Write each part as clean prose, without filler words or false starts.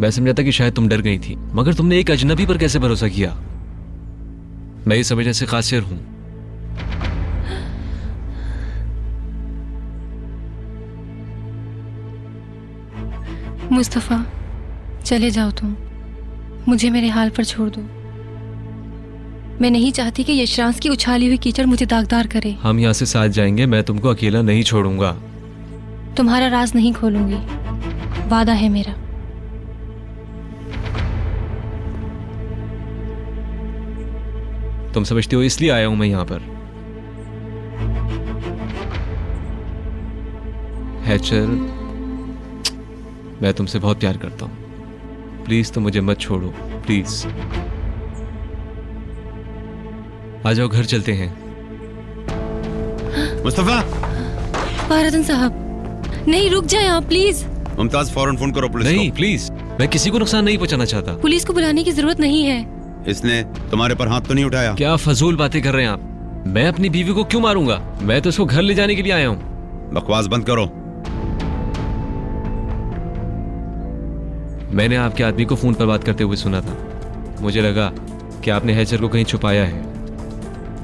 मैं समझा था कि शायद तुम डर गई थी, मगर तुमने एक अजनबी पर कैसे भरोसा किया? मैं ये समझने से कासिर हूं। मुस्तफा, चले जाओ तुम, मुझे मेरे हाल पर छोड़ दो। मैं नहीं चाहती कि यशराज की उछाली हुई कीचड़ मुझे दागदार करे। हम यहाँ से साथ जाएंगे, मैं तुमको अकेला नहीं छोड़ूंगा। तुम्हारा राज नहीं खोलूंगी, वादा है मेरा। तुम समझती हो इसलिए आया हूं मैं यहाँ पर। हैचर, मैं तुमसे बहुत प्यार करता हूं, प्लीज तुम मुझे मत छोड़ो, प्लीज। आ जाओ, घर चलते हैं। मुस्तफा! फारदन साहब, नहीं, रुक जाए आप प्लीज। मुमताज, फौरन फोन करो पुलिस नहीं को। प्लीज, मैं किसी को नुकसान नहीं पहुंचाना चाहता। पुलिस को बुलाने की जरूरत नहीं है। इसने तुम्हारे पर हाथ तो नहीं उठाया? क्या फजूल बातें कर रहे हैं आप? मैं अपनी बीवी को क्यों मारूंगा? मैं तो उसको घर ले जाने के लिए आया हूं। बकवास बंद करो। मैंने आपके आदमी को फोन पर बात करते हुए सुना था। मुझे लगा कि आपने हैचर को कहीं छुपाया है,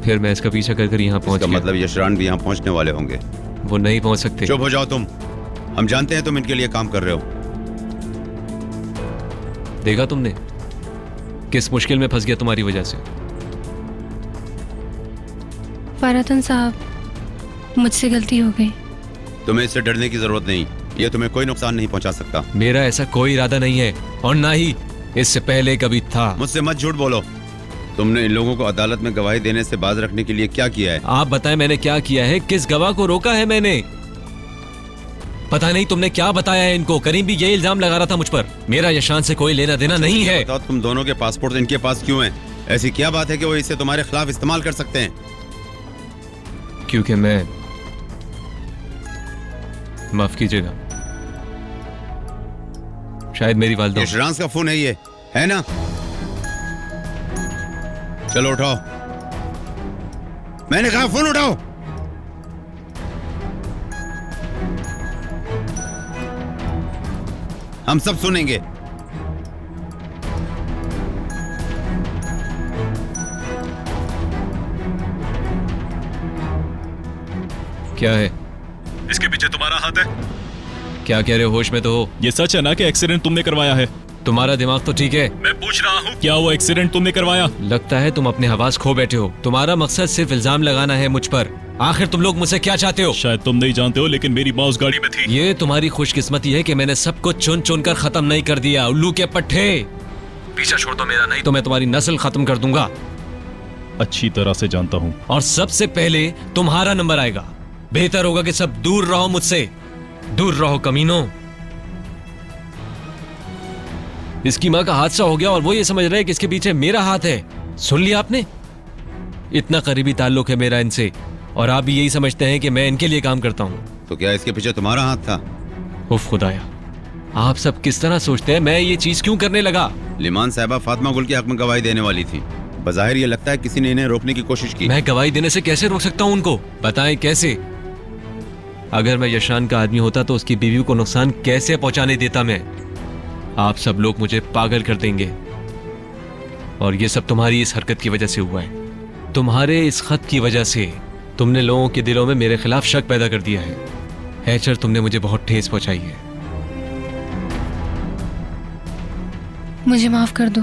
फिर मैं इसका पीछा कर यहाँ पहुंच इसका गया। मतलब यशरान भी यहाँ पहुंचने वाले होंगे। वो नहीं पहुंच सकते। चुप हो जाओ तुम। हम जानते हैं तुम इनके लिए काम कर रहे हो। देखा तुमने किस मुश्किल में फंस गया तुम्हारी वजह से। फारदन साहब, मुझसे गलती हो गई। तुम्हें इससे डरने की जरूरत नहीं, ये तुम्हें कोई नुकसान नहीं पहुंचा सकता। मेरा ऐसा कोई इरादा नहीं है, और ना ही इससे पहले कभी था। मुझसे मत झूठ बोलो। तुमने इन लोगों को अदालत में गवाही देने से बाज रखने के लिए क्या किया है? आप बताएं मैंने क्या किया है? किस गवाह को रोका है मैंने? पता नहीं तुमने क्या बताया है इनको। करीम भी ये इल्जाम लगा रहा था मुझ पर। मेरा यशान से कोई लेना देना नहीं है। बताओ, तुम दोनों के पासपोर्ट इनके पास क्यों हैं? ऐसी क्या बात है कि वो इसे तुम्हारे खिलाफ इस्तेमाल कर सकते हैं? क्योंकि मैं, माफ कीजिएगा, शायद मेरी वालिदा। यशराज का फोन है ये, है ना? चलो उठाओ, मैंने कहा फोन उठाओ। हम सब सुनेंगे। क्या है? इसके पीछे तुम्हारा हाथ है। क्या कह रहे हो? होश में तो हो? ये सच है ना कि एक्सीडेंट तुमने करवाया है? तुम्हारा दिमाग तो ठीक है। मैं पूछ रहा हूँ, क्या वो एक्सीडेंट तुमने करवाया? लगता है तुम अपने हवास खो बैठे हो। तुम्हारा मकसद सिर्फ इल्जाम लगाना है मुझ पर। आखिर तुम लोग मुझसे क्या चाहते हो? शायद तुम नहीं जानते हो, लेकिन मेरी माँ उस गाड़ी में थी। ये तुम्हारी खुशकिस्मती है कि मैंने सब कुछ चुन चुन कर खत्म नहीं कर दिया। उल्लू के पट्टे, पीछा छोड़ दो मेरा, नहीं तो मैं तुम्हारी नस्ल खत्म कर दूंगा। अच्छी तरह से जानता हूँ। और सबसे पहले तुम्हारा नंबर आएगा। बेहतर होगा कि सब दूर रहो मुझसे, दूर रहो कमीनों। इसकी माँ का हादसा हो गया और वो ये समझ रहे हैं कि इसके पीछे मेरा हाथ है। सुन लिया आपने? इतना करीबी ताल्लुक है मेरा इनसे, और आप भी यही समझते हैं कि मैं इनके लिए काम करता हूँ। तो क्या इसके पीछे तुम्हारा हाथ था? उफ खुदाया, आप सब किस तरह सोचते हैं? मैं ये चीज क्यों करने लगा? लिमान साहिबा फातिमा गुल के हक में गवाही देने वाली थी। बज़ाहिर ये लगता है किसी ने इन्हें रोकने की कोशिश की। मैं गवाही देने से कैसे रोक सकता हूँ उनको? बताएं कैसे? अगर मैं यशान का आदमी होता तो उसकी बीवी को नुकसान कैसे पहुंचाने देता मैं? आप सब लोग मुझे पागल कर देंगे, और ये सब तुम्हारी इस हरकत की वजह से हुआ है। तुम्हारे इस खत की वजह से तुमने लोगों के दिलों में मेरे खिलाफ शक पैदा कर दिया है। हैचर, तुमने मुझे बहुत ठेस पहुंचाई है। मुझे माफ कर दो।